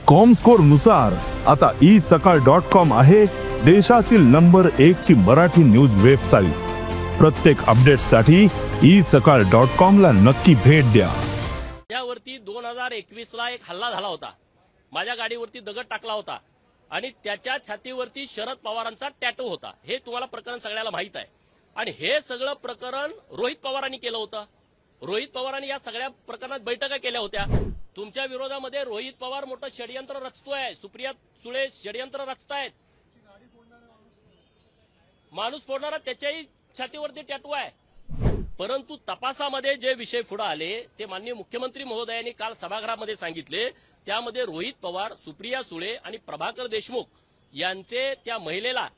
Comscore नुसार आता isakal.com आहे देशातील नंबर 1 ची मराठी न्यूज वेबसाईट। प्रत्येक अपडेटसाठी isakal.com ला नक्की भेट द्या। त्यावरती 2021 ला एक हल्ला झाला होता। माझ्या गाडीवरती दगड टाकला होता आणि त्याच्या छातीवरती शरद पवारांचा टॅटू होता। हे तुम्हाला प्रकरण सगळ्याला माहित आहे आणि हे सगळं प्रकरण रोहित पवारांनी केलं होतं। रोहित पवारांनी या सगळ्या प्रकरणात बैठका केल्या होत्या। तुमच्या विरोधामध्ये रोहित पवार मोठं षडयंत्र रचतोय, सुप्रिया सुळे षडयंत्र रचतायत। माणूस फोडणारा त्याच्याही छातीवरती टॅटू आहे। परंतु तपासामध्ये जे विषय पुढे आले ते माननीय मुख्यमंत्री महोदयांनी काल सभागृहामध्ये सांगितले। त्यामध्ये रोहित पवार, सुप्रिया सुळे आणि प्रभाकर देशमुख यांचे त्या महिलेला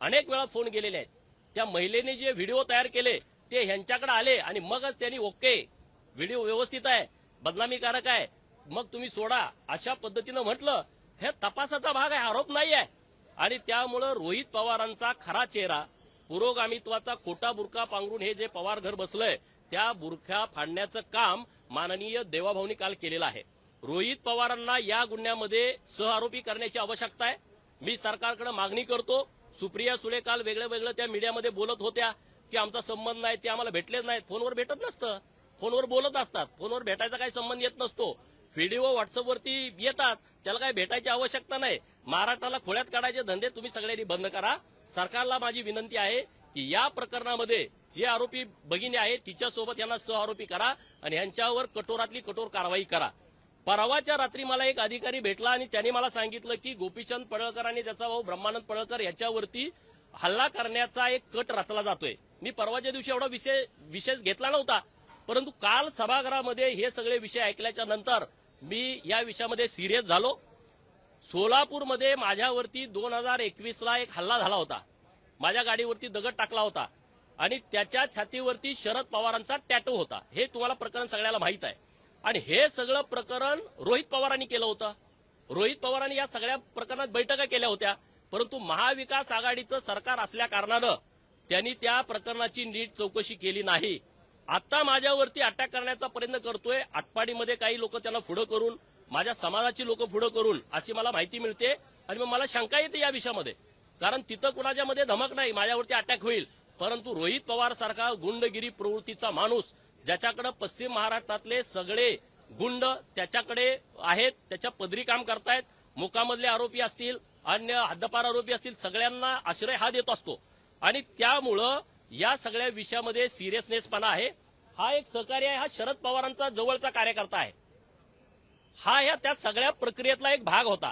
अनेक वेळा फोन गेलेले आहेत। त्या महिलेने जे व्हिडिओ तयार केले ते ह्यांच्याकडे आले आणि मगच त्यांनी ओके व्हिडिओ व्यवस्थित आहे, बदनामीकारक आहे, मग तुम्ही सोडा अशा पद्धतीने म्हटलं। हे तपासाचा भाग आहे, आरोप नाही आहे। आणि त्यामुळे रोहित पवारांचा खरा चेहरा, पुरोगामित्वाचा खोटा बुरका पांघरून हे जे पवार घर बसलंय त्या बुरख्या फाडण्याचं काम माननीय देवाभाऊनी काल केलेलं आहे। रोहित पवारांना या गुन्ह्यामध्ये सहआरोपी करण्याची आवश्यकता आहे। मी सरकारकडे मागणी करतो। सुप्रिया सुळे काल वेगळं त्या मीडियामध्ये बोलत होत्या की आमचा संबंध नाही, ते आम्हाला भेटलेच नाहीत। फोनवर भेटत नसतं, फोनवर बोलत असतात, फोनवर भेटायचा काही संबंध येत नसतो। व्हिडिओ व्हॉट्सअपवरती येतात, त्याला काही भेटायची आवश्यकता नाही। महाराष्ट्राला खोळ्यात काढायचे धंदे तुम्ही सगळ्यांनी बंद करा। सरकारला माझी विनंती आहे की या प्रकरणामध्ये जे आरोपी भगिनी आहे तिच्यासोबत यांना सहआरोपी करा आणि यांच्यावर कठोरातली कठोर कारवाई करा। परवाच्या रात्री मला एक अधिकारी भेटला आणि त्यांनी मला सांगितलं की गोपीचंद पडळकर आणि त्याचा भाऊ ब्रह्मानंद पडळकर याच्यावरती हल्ला करण्याचा एक कट रचला जातोय। मी परवाच्या दिवशी एवढा विशेष घेतला नव्हता, परंतु काल सभागृहामध्ये हे सगळे विषय ऐकल्याच्या नंतर मी या विषयामध्ये सिरियस झालो। सोलापूरमध्ये माझ्यावरती 2021 ला एक हल्ला झाला होता। माझ्या गाडीवरती दगड टाकला होता आणि त्याच्या छातीवरती शरद पवारांचा टॅटू होता। हे तुम्हाला प्रकरण सगळ्याला माहित आहे आणि हे सगळं प्रकरण रोहित पवारांनी केलं होतं। रोहित पवारांनी या सगळ्या प्रकरणात बैठका केल्या होत्या, परंतु महाविकास आघाडीचं सरकार असल्या कारणानं त्यांनी त्या प्रकरणाची नीट चौकशी केली नाही। आता माझ्यावरती अटॅक करण्याचा प्रयत्न करतोय। आटपाडीमध्ये काही लोक त्यांना पुढे करून, माझ्या समाजाची लोक पुढे करून अशी मला माहिती मिळते आणि मग मला शंका येते या विषयामध्ये, कारण तिथं कुणाच्यामध्ये धमक नाही, माझ्यावरती अटॅक होईल। परंतु रोहित पवार सारखा गुंडगिरी प्रवृत्तीचा माणूस, ज्याच्याकडे पश्चिम महाराष्ट्रातले सगळे गुंड त्याच्याकडे आहेत, त्याच्या पदरी काम करतायत, मुकामधले आरोपी असतील, अन्य हद्दपार आरोपी असतील, सगळ्यांना आश्रय हा देत असतो आणि त्यामुळं या सगळ्या विषयामध्ये सिरियसनेसपणा आहे। हा एक सहकारी आहे, हा शरद पवारांचा जवळचा कार्यकर्ता आहे, हा या त्या सगळ्या प्रक्रियेतला एक भाग होता।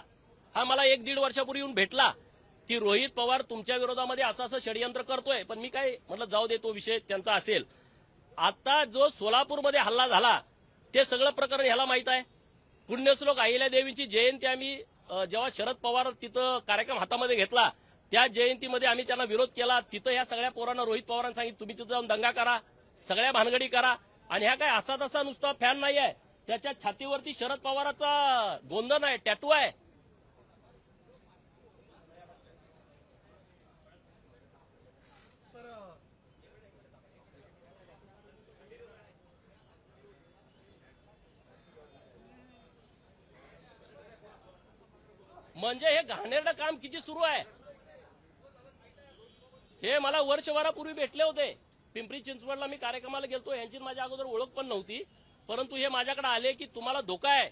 हा मला 1-1.5 वर्षापूर्वी येऊन भेटला की रोहित पवार तुमच्या विरोधामध्ये असं षडयंत्र करतोय, पण मी काय म्हटलं जाऊ दे, तो विषय त्यांचा असेल। आता जो सोलापूरमध्ये हल्ला झाला ते सगळं प्रकरण ह्याला माहित आहे। पुण्यश्लोक अहिल्यादेवींची जयंती आम्ही जेव्हा शरद पवार तिथं कार्यक्रम हातामध्ये घेतला त्या जयंतीमध्ये आम्ही त्यांना विरोध केला। तिथं या सगळ्या पोरांना रोहित पवारांनी सांगितलं तुम्ही तिथं जाऊन दंगा करा, सगळ्या भानगडी करा आणि ह्या काय असा तसा नुसता फॅन नाही आहे, त्याच्या छातीवरती शरद पवाराचा गोंधन आहे, टॅटू आहे। म्हणजे हे घाणेरडं काम किती सुरू आहे हे मला वर्षभरापूर्वी भेटले होते। पिंपरी चिंचवडला मी कार्यक्रमाला गेलतो, यांची माझ्या अगोदर ओळख पण नव्हती, परंतु हे माझ्याकडे आले की तुम्हाला धोका आहे,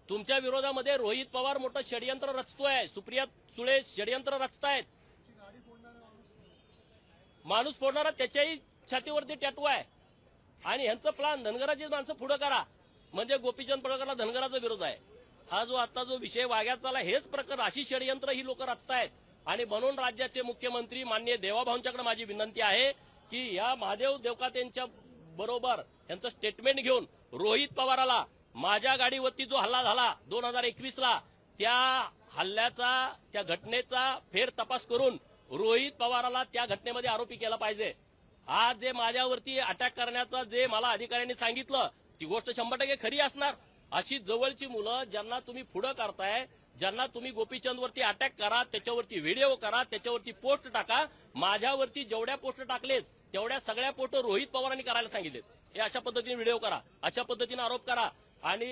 तुमच्या विरोधामध्ये रोहित पवार मोठं षडयंत्र रचतोय, सुप्रिया सुळे षडयंत्र रचतायत। माणूस फोडणारा त्याच्याही छातीवरती टॅटू आहे आणि ह्यांचं प्लान धनगराची माणसं पुढे करा, म्हणजे गोपीचंद पडळकरला धनगराचा विरोध आहे। हा जो आता जो विषय वाग्यात चालला हेच प्रकरण, अशी षडयंत्र ही लोक रचतायत आणि म्हणून राज्याचे मुख्यमंत्री माननीय देवाभाऊंच्याकडे माझी विनंती आहे की या महादेव देवकातेंच्या बरोबर यांचं स्टेटमेंट घेऊन रोहित पवाराला माझ्या गाडीवरती जो हल्ला झाला 2021 ला त्या हल्ल्याचा, त्या घटनेचा फेर तपास करून रोहित पवाराला त्या घटनेमध्ये आरोपी केला पाहिजे। आज जे माझ्यावरती अटॅक करण्याचा जे मला अधिकाऱ्यांनी सांगितलं ती गोष्ट 100% खरी असणार। अशी जवळची मुलं ज्यांना तुम्ही पुढे करताय, ज्यांना तुम्ही गोपीचंदवरती अटॅक करा, त्याच्यावरती व्हिडिओ करा, त्याच्यावरती पोस्ट टाका। माझ्यावरती जेवढ्या पोस्ट टाकलेत तेवढ्या सगळ्या पोस्ट रोहित पवारांनी करायला सांगितलेत। हे अशा पद्धतीने व्हिडिओ करा, अशा पद्धतीने आरोप करा आणि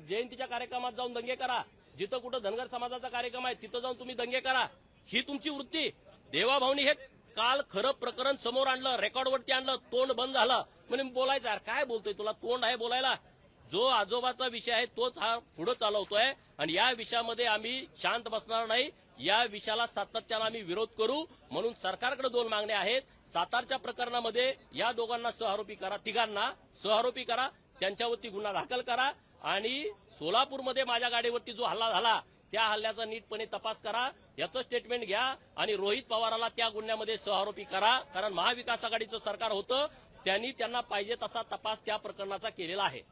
जयंतीच्या कार्यक्रमात जाऊन दंगे करा, जिथं कुठं धनगर समाजाचा कार्यक्रम आहे तिथं जाऊन तुम्ही दंगे करा, ही तुमची वृत्ती. देवाभाऊनी हे काल खरं प्रकरण समोर आणलं, रेकॉर्डवरती आणलं, तोंड बंद झालं. म्हणून बोलायचं यार, काय बोलतोय, तुला तोंड आहे बोलायला? जो आजोबाचा विषय आहे तोच हा पुढे चालवतोय आणि या विषयामध्ये आम्ही शांत बसणार नाही. या विषयाला सातत्यानं आम्ही विरोध करू. म्हणून सरकारकडे 2 मागण्या आहेत. सातारच्या प्रकरणामध्ये या दोघांना सहआरोपी करा, तिघांना सहआरोपी करा, त्यांच्यावरती गुन्हा दाखल करा आणि सोलापूरमध्ये माझ्या गाडीवरती जो हल्ला झाला त्या हल्ल्याचा नीटपणे तपास करा, याचं स्टेटमेंट घ्या आणि रोहित पवाराला त्या गुन्ह्यामध्ये सहआरोपी करा. कारण महाविकास आघाडीचं सरकार होतं, त्यांनी त्यांना पाहिजे तसा तपास त्या प्रकरणाचा केलेला आहे.